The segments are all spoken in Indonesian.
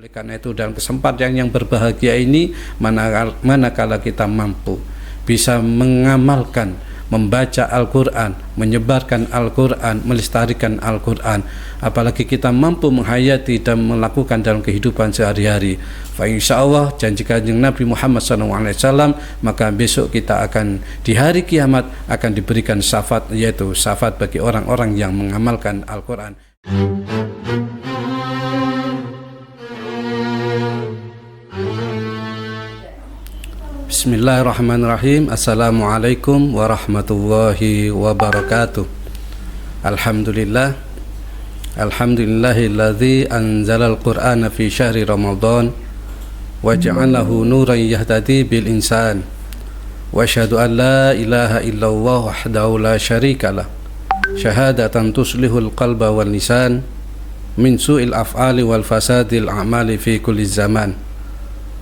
Oleh karena itu dalam kesempatan yang berbahagia ini, manakala kita mampu bisa mengamalkan, membaca Al-Quran, menyebarkan Al-Quran, melestarikan Al-Quran, apalagi kita mampu menghayati dan melakukan dalam kehidupan sehari-hari, fa insyaallah janji kanjeng Nabi Muhammad SAW, maka besok kita akan di hari kiamat akan diberikan syafaat, yaitu syafaat bagi orang-orang yang mengamalkan Al-Quran. Bismillahirrahmanirrahim. Assalamualaikum warahmatullahi wabarakatuh. Alhamdulillah. Alhamdulillahilladzi anzalal qur'ana fi syahri Ramadan wa ja'alahu nuran yahtadi bil insan. Wa asyhadu an la ilaha illallah wahdahu la syarikalah. Syahadatan tuslihul qalba wal lisan min su'il af'ali wal fasadil a'mali fi kulli zaman.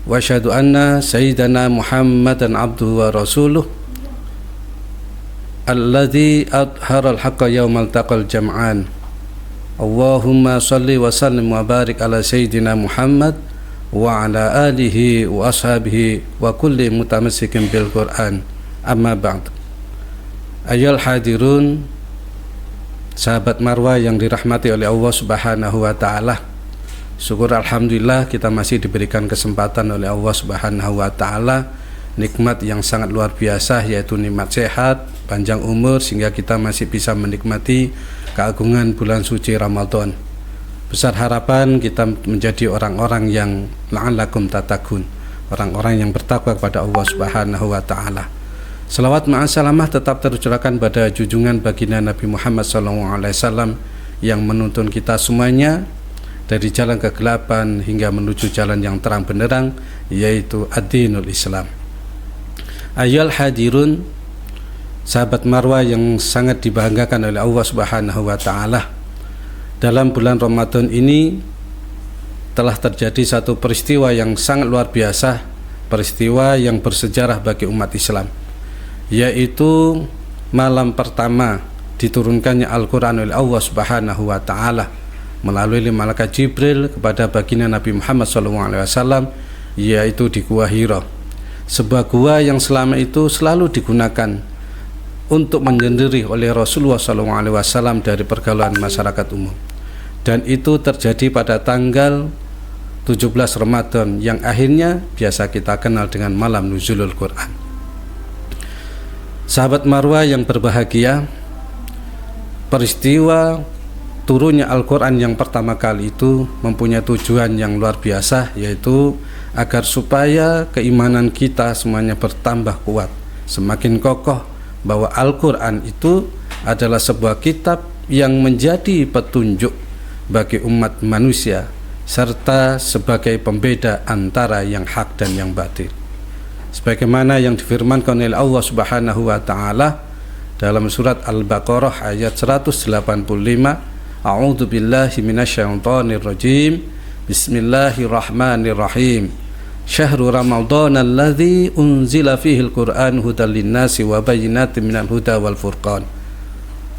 Wa asyhadu anna sayyidana Muhammadan abduhu wa rasuluh alladzi adharal haqqa yaumal taqal jam'an. Allahumma salli wa sallim wa barik ala sayyidina Muhammad wa ala alihi wa ashabihi wa kulli mutamassikin bil Qur'an. Amma ba'd. Ayyuhal hadirun, sahabat Marwah yang dirahmati oleh Allah Subhanahu wa taala. Syukur alhamdulillah kita masih diberikan kesempatan oleh Allah Subhanahu wa taala nikmat yang sangat luar biasa, yaitu nikmat sehat, panjang umur, sehingga kita masih bisa menikmati keagungan bulan suci Ramadan. Besar harapan kita menjadi orang-orang yang la'allakum tattaqun, orang-orang yang bertakwa kepada Allah Subhanahu wa taala. Selawat ma'asalamah tetap tercurahkan pada junjungan baginda Nabi Muhammad SAW yang menuntun kita semuanya dari jalan kegelapan hingga menuju jalan yang terang benderang, yaitu ad-dinul Islam. Ayyuhal hadirun, sahabat Marwah yang sangat dibanggakan oleh Allah Subhanahu wa taala. Dalam bulan Ramadan ini telah terjadi satu peristiwa yang sangat luar biasa, peristiwa yang bersejarah bagi umat Islam, yaitu malam pertama diturunkannya Al-Quran oleh Allah Subhanahu wa taala melalui malaikat Jibril kepada baginda Nabi Muhammad SAW, yaitu di Gua Hira, sebuah gua yang selama itu selalu digunakan untuk menyendiri oleh Rasulullah SAW dari pergaulan masyarakat umum. Dan itu terjadi pada tanggal 17 Ramadan yang akhirnya biasa kita kenal dengan malam nuzulul Quran. Sahabat Marwah yang berbahagia, peristiwa turunnya Al-Quran yang pertama kali itu mempunyai tujuan yang luar biasa, yaitu agar supaya keimanan kita semuanya bertambah kuat, semakin kokoh bahwa Al-Quran itu adalah sebuah kitab yang menjadi petunjuk bagi umat manusia serta sebagai pembeda antara yang hak dan yang batil, sebagaimana yang difirmankan oleh Allah Subhanahu wa taala dalam surat Al-Baqarah ayat 185. A'udzu billahi minasyaitonir rajim. Bismillahirrahmanirrahim. Syahrul Ramadan alladzi unzila fihi al-Qur'an hudal linnasi wa bayyinatin minal huda wal furqan.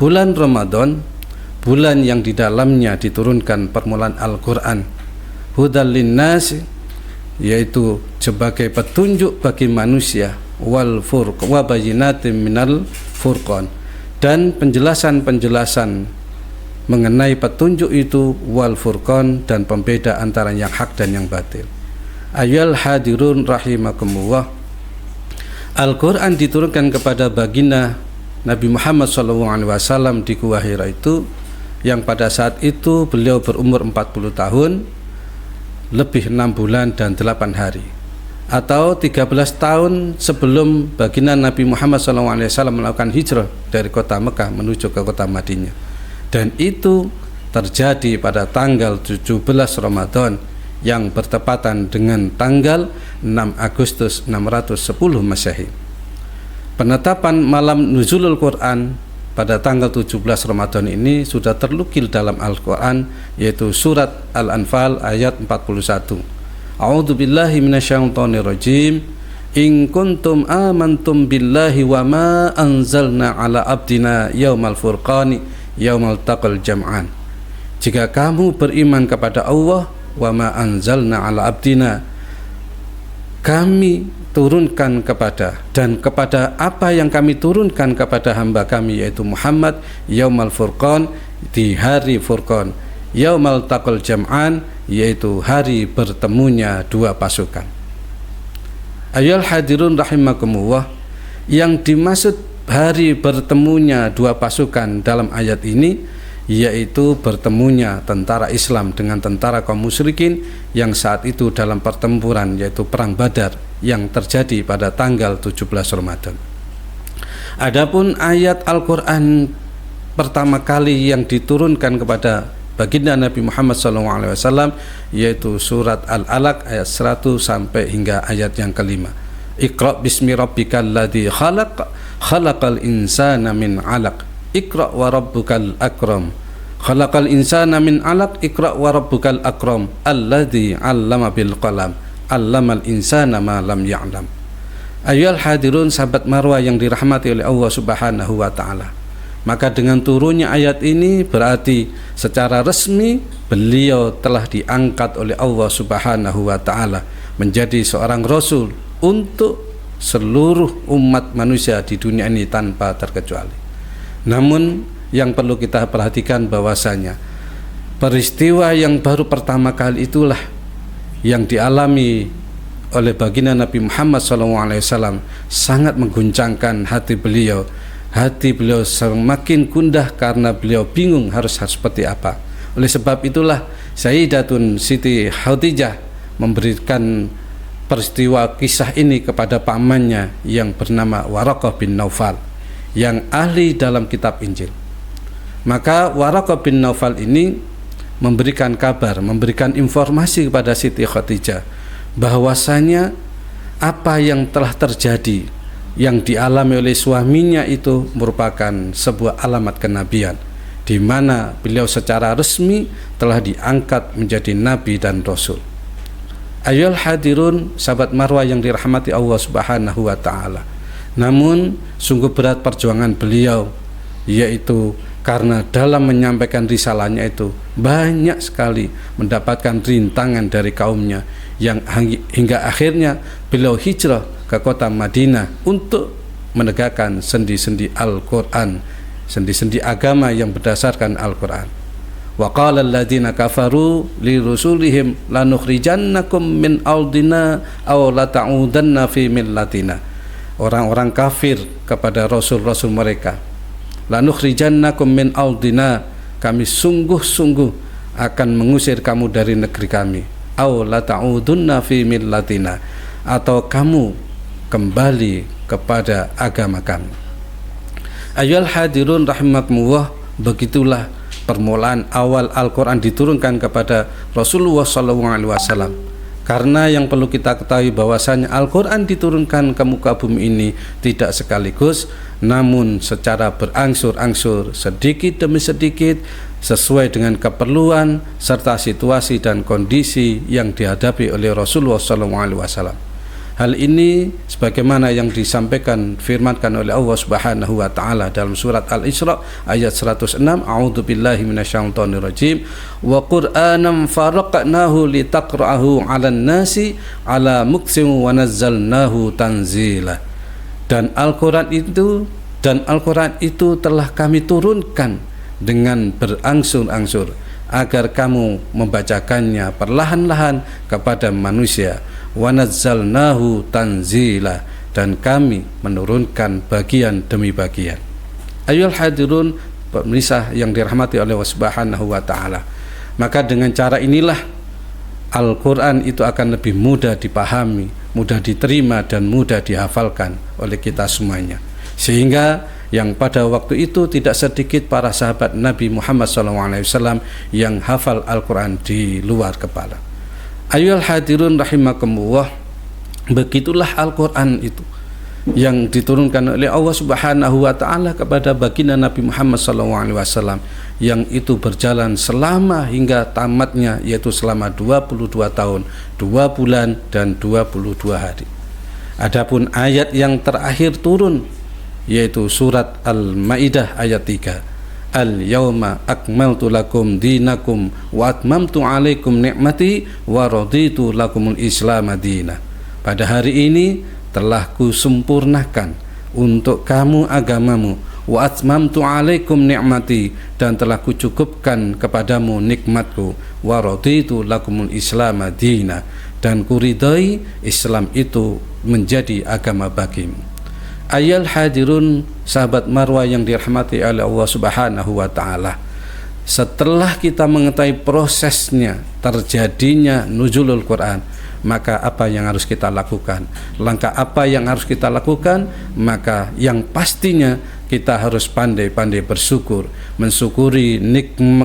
Bulan Ramadan, bulan yang di dalamnya diturunkan permulaan Al-Qur'an. Hudal linnasi, yaitu sebagai petunjuk bagi manusia, wal furqan wa bayyinatin minal furqan, dan penjelasan-penjelasan mengenai petunjuk itu, wal furqan, dan pembeda antara yang hak dan yang batil. Ayyuhal hadirun rahimakumullah, Al-Quran diturunkan kepada baginda Nabi Muhammad SAW di Gua Hira itu, yang pada saat itu beliau berumur 40 tahun lebih 6 bulan dan 8 hari, atau 13 tahun sebelum baginda Nabi Muhammad SAW melakukan hijrah dari kota Mekah menuju ke kota Madinah. Dan itu terjadi pada tanggal 17 Ramadan yang bertepatan dengan tanggal 6 Agustus 610 Masehi. Penetapan malam nuzulul Quran pada tanggal 17 Ramadan ini sudah terlukil dalam Al-Quran, yaitu surat Al-Anfal ayat 41. A'udzu billahi minasyaitonir rajim. In kuntum amantum billahi wa ma anzalna ala abdina yaumal furqani yaumal taqal jam'an. Jika kamu beriman kepada Allah wa ma anzalna ala abdina, kami turunkan kepada, dan kepada apa yang kami turunkan kepada hamba kami yaitu Muhammad, yaumal furqan, di hari furqan, yaumal taqal jam'an, yaitu hari bertemunya dua pasukan. Ayyuhal hadirun rahimakumullah, yang dimaksud hari bertemunya dua pasukan dalam ayat ini yaitu bertemunya tentara Islam dengan tentara kaum musyrikin yang saat itu dalam pertempuran, yaitu perang Badar yang terjadi pada tanggal 17 Ramadan. Adapun ayat Al-Qur'an pertama kali yang diturunkan kepada baginda Nabi Muhammad SAW yaitu surat Al-Alaq ayat 100 sampai hingga ayat yang kelima. Iqra bismi rabbikal ladzi khalaq, khalaqal insana min 'alaq, Iqra wa rabbukal akram, khalaqal insana min 'alaq, Iqra wa rabbukal akram, alladzi 'allama bil qalam, 'allamal insana ma lam ya'lam. Ayyuhal hadirun, sahabat Marwah yang dirahmati oleh Allah Subhanahu wa taala. Maka dengan turunnya ayat ini berarti secara resmi beliau telah diangkat oleh Allah Subhanahu wa taala menjadi seorang rasul untuk seluruh umat manusia di dunia ini tanpa terkecuali. Namun yang perlu kita perhatikan bahwasanya peristiwa yang baru pertama kali itulah yang dialami oleh baginda Nabi Muhammad SAW sangat mengguncangkan hati beliau. Hati beliau semakin gundah karena beliau bingung harus seperti apa. Oleh sebab itulah Sayyidatun Siti Khadijah memberikan peristiwa kisah ini kepada pamannya yang bernama Waraqah bin Naufal yang ahli dalam kitab Injil. Maka Waraqah bin Naufal ini memberikan kabar, memberikan informasi kepada Siti Khadijah bahwasanya apa yang telah terjadi yang dialami oleh suaminya itu merupakan sebuah alamat kenabian, di mana beliau secara resmi telah diangkat menjadi nabi dan rasul. Ayyuhal hadirun, sahabat Marwah yang dirahmati Allah Subhanahu wa taala. Namun sungguh berat perjuangan beliau, yaitu karena dalam menyampaikan risalahnya itu banyak sekali mendapatkan rintangan dari kaumnya, yang hingga akhirnya beliau hijrah ke kota Madinah untuk menegakkan sendi-sendi Al-Quran, sendi-sendi agama yang berdasarkan Al-Quran. Wa qala alladziina kafaru li rusulihim lanukhrijannakum min ardina aw lata'udanna fi millatina. Orang-orang kafir kepada rasul-rasul mereka, lanukhrijannakum min ardina, kami sungguh-sungguh akan mengusir kamu dari negeri kami, aw lata'udunna fi millatina, atau kamu kembali kepada agama kami. Ayyuhal hadirun rahimakumullah, begitulah permulaan awal Al-Quran diturunkan kepada Rasulullah SAW. Karena yang perlu kita ketahui bahwasanya Al-Quran diturunkan ke muka bumi ini tidak sekaligus, namun secara berangsur-angsur, sedikit demi sedikit, sesuai dengan keperluan serta situasi dan kondisi yang dihadapi oleh Rasulullah SAW. Hal ini sebagaimana yang disampaikan firmankan oleh Allah Subhanahu wa taala dalam surat Al-Isra ayat 106, a'udzubillahi minasyaitonirrajim, wa qur'anan faraqnahu litaqra'ahu 'alan nasi 'ala muksim wa nazzalnahu tanzila. Dan Al-Qur'an itu telah kami turunkan dengan berangsur-angsur agar kamu membacakannya perlahan-lahan kepada manusia. Wa nazzalnahu tanzila, dan kami menurunkan bagian demi bagian. Ayyuhal hadirun, pemirsa yang dirahmati oleh Allah Subhanahu wa taala. Maka dengan cara inilah Al-Quran itu akan lebih mudah dipahami, mudah diterima, dan mudah dihafalkan oleh kita semuanya. Sehingga yang pada waktu itu tidak sedikit para sahabat Nabi Muhammad SAW yang hafal Al-Quran di luar kepala. Ayyuhal hadirun rahimakumullah, begitulah Al-Quran itu yang diturunkan oleh Allah Subhanahu wa taala kepada baginda Nabi Muhammad SAW, yang itu berjalan selama hingga tamatnya, yaitu selama 22 tahun, 2 bulan dan 22 hari. Adapun ayat yang terakhir turun yaitu surat Al-Maidah ayat 3. al-yauma akmaltu lakum dinakum wa atmamtu alaikum ni'mati wa raditu lakumul Islam madina. Pada hari ini telah kusempurnakan untuk kamu agamamu, wa atmamtu alaikum ni'mati, dan telah kucukupkan kepadamu nikmatku, wa raditu lakumul Islam madina, dan kuridai Islam itu menjadi agama bagimu. Ayal hadirun, sahabat Marwah yang dirahmati oleh Allah Subhanahu wa taala. Setelah kita mengetahui prosesnya terjadinya nuzulul Quran, maka apa yang harus kita lakukan? Langkah apa yang harus kita lakukan? Maka yang pastinya kita harus pandai-pandai bersyukur, mensyukuri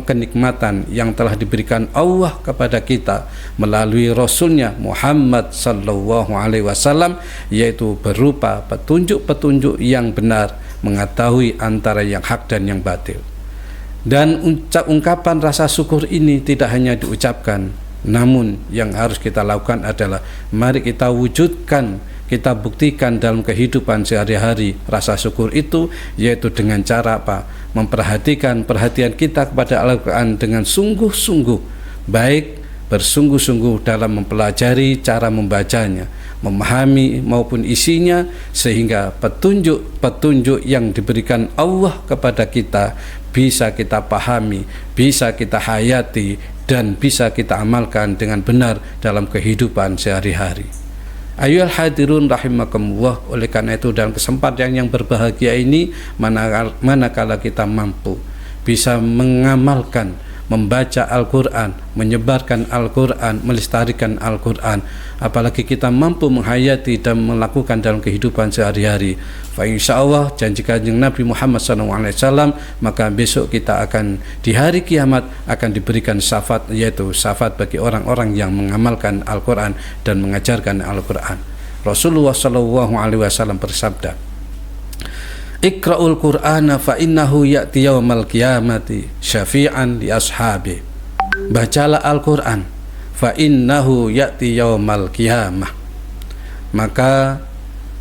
kenikmatan yang telah diberikan Allah kepada kita melalui Rasulnya Muhammad sallallahu alaihi wasallam, yaitu berupa petunjuk-petunjuk yang benar, mengetahui antara yang hak dan yang batil. Dan ungkapan rasa syukur ini tidak hanya diucapkan, namun yang harus kita lakukan adalah mari kita wujudkan, kita buktikan dalam kehidupan sehari-hari rasa syukur itu, yaitu dengan cara apa? Memperhatikan perhatian kita kepada Al-Quran dengan sungguh-sungguh, baik bersungguh-sungguh dalam mempelajari cara membacanya, memahami maupun isinya, sehingga petunjuk-petunjuk yang diberikan Allah kepada kita bisa kita pahami, bisa kita hayati, dan bisa kita amalkan dengan benar dalam kehidupan sehari-hari. Ayyuhal hadirun rahimakumullah, oleh karena itu dalam kesempatan yang berbahagia ini, manakala kita mampu bisa mengamalkan, membaca Al-Quran, menyebarkan Al-Quran, melestarikan Al-Quran, apalagi kita mampu menghayati dan melakukan dalam kehidupan sehari-hari, fa insyaallah janji kanjeng Nabi Muhammad SAW, maka besok kita akan di hari kiamat akan diberikan syafaat, yaitu syafaat bagi orang-orang yang mengamalkan Al-Quran dan mengajarkan Al-Quran. Rasulullah SAW bersabda, Iqra'ul Qur'ana fa innahu ya'ti yaumal qiyamati syafi'an li ashabi. Bacalah Al-Quran, fa innahu ya'ti yaumal qiyamah. Maka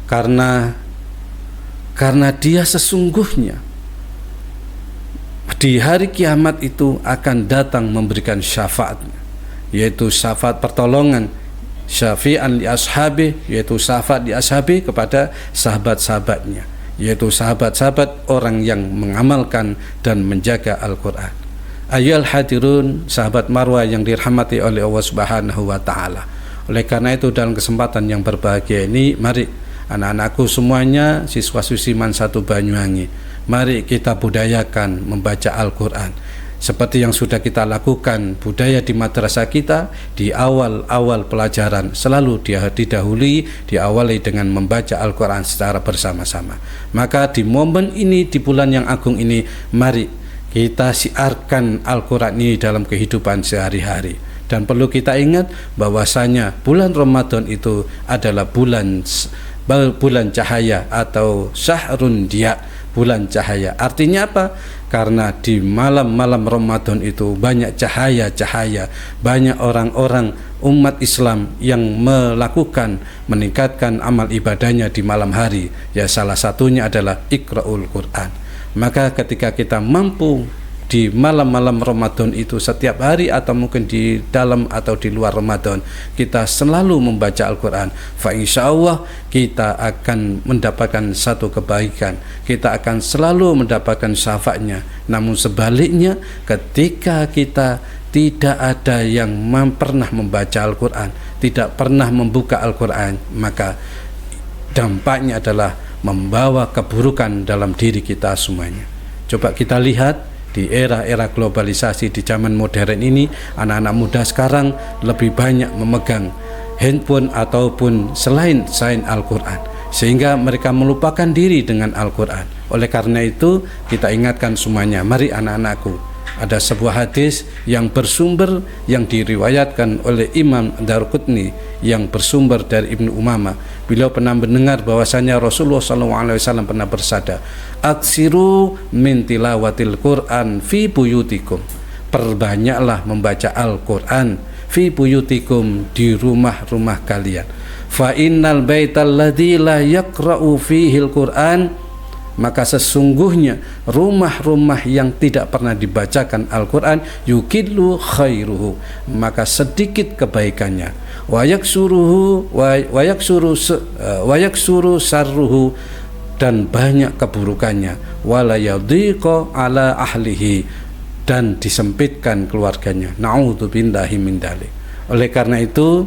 karena dia sesungguhnya di hari kiamat itu akan datang memberikan syafaat, yaitu syafaat pertolongan, syafi'an li ashabi, yaitu syafaat di ashabi kepada sahabat-sahabatnya, yaitu sahabat-sahabat orang yang mengamalkan dan menjaga Al-Quran. Ayyuhal hadirun, sahabat Marwah yang dirahmati oleh Allah Subhanahu wa taala. Oleh karena itu dalam kesempatan yang berbahagia ini, mari anak-anakku semuanya, siswa-siswi MAN 1 Banyuwangi, mari kita budayakan membaca Al-Quran. Seperti yang sudah kita lakukan budaya di madrasah kita, di awal-awal pelajaran selalu diawali dengan membaca Al-Quran secara bersama-sama. Maka di momen ini, di bulan yang agung ini, mari kita siarkan Al-Quran ini dalam kehidupan sehari-hari. Dan perlu kita ingat bahwasanya bulan Ramadan itu adalah bulan cahaya atau syahrun dia, bulan cahaya. Artinya apa? Karena di malam-malam Ramadan itu banyak cahaya-cahaya, banyak orang-orang umat Islam yang meningkatkan amal ibadahnya di malam hari. Ya, salah satunya adalah Iqra'ul Quran. Maka ketika kita mampu di malam-malam Ramadan itu setiap hari, atau mungkin di dalam atau di luar Ramadan, kita selalu membaca Al-Quran, fa insyaallah kita akan mendapatkan satu kebaikan, kita akan selalu mendapatkan syafaatnya. Namun sebaliknya, ketika kita tidak ada yang pernah membaca Al-Quran, tidak pernah membuka Al-Quran, maka dampaknya adalah membawa keburukan dalam diri kita semuanya. Coba kita lihat di era-era globalisasi, di zaman modern ini, anak-anak muda sekarang lebih banyak memegang handphone ataupun selain Al-Quran, sehingga mereka melupakan diri dengan Al-Quran. Oleh karena itu kita ingatkan semuanya, mari anak-anakku, ada sebuah hadis yang bersumber, yang diriwayatkan oleh Imam Darqutni, yang bersumber dari Ibnu Umamah. Beliau pernah mendengar bahwasanya Rasulullah SAW pernah bersabda, aksiru min tilawatil Quran fi buyutikum. Perbanyaklah membaca Al-Quran fi buyutikum, di rumah-rumah kalian. Fa innal baital ladzi la yaqra'u fihi al-Quran maka sesungguhnya rumah-rumah yang tidak pernah dibacakan Al-Quran yukillu khairuhu, maka sedikit kebaikannya, wayaksuru sarruhu, dan banyak keburukannya, wala yadhiqa ala ahlihi, dan disempitkan keluarganya. Na'udzubillahi min dzalik. Oleh karena itu,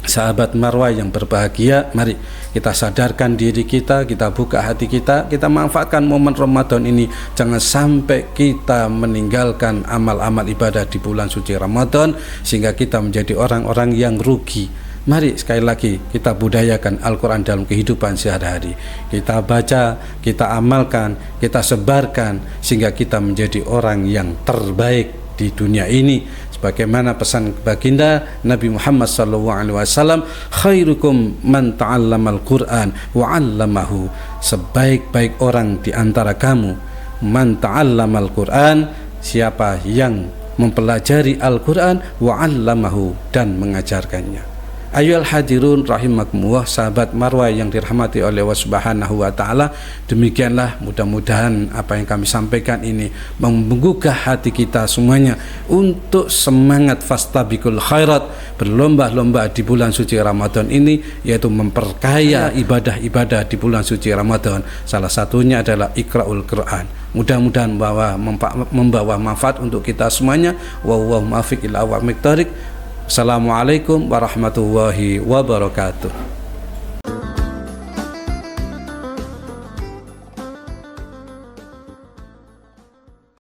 sahabat Marwah yang berbahagia, mari kita sadarkan diri kita, kita buka hati kita, kita manfaatkan momen Ramadan ini. Jangan sampai kita meninggalkan amal-amal ibadah di bulan suci Ramadan sehingga kita menjadi orang-orang yang rugi. Mari sekali lagi kita budayakan Al-Quran dalam kehidupan sehari-hari. Kita baca, kita amalkan, kita sebarkan sehingga kita menjadi orang yang terbaik di dunia ini. Sebagaimana pesan baginda Nabi Muhammad SAW, khairukum man ta'allamal Qur'an wa 'allamahu, sebaik-baik orang di antara kamu man ta'allamal Qur'an, siapa yang mempelajari Al-Quran, wa 'allamahu, dan mengajarkannya. Ayyuhal hadirun rahimakumullah, sahabat Marwah yang dirahmati oleh Allah Subhanahu wa taala, demikianlah mudah-mudahan apa yang kami sampaikan ini menggugah hati kita semuanya untuk semangat fastabiqul khairat, berlomba-lomba di bulan suci Ramadan ini, yaitu memperkaya ibadah-ibadah di bulan suci Ramadan. Salah satunya adalah Iqra'ul Quran. Mudah-mudahan membawa manfaat untuk kita semuanya. Wallahu muwaffiq ila aqwamit thoriq. Assalamualaikum warahmatullahi wabarakatuh.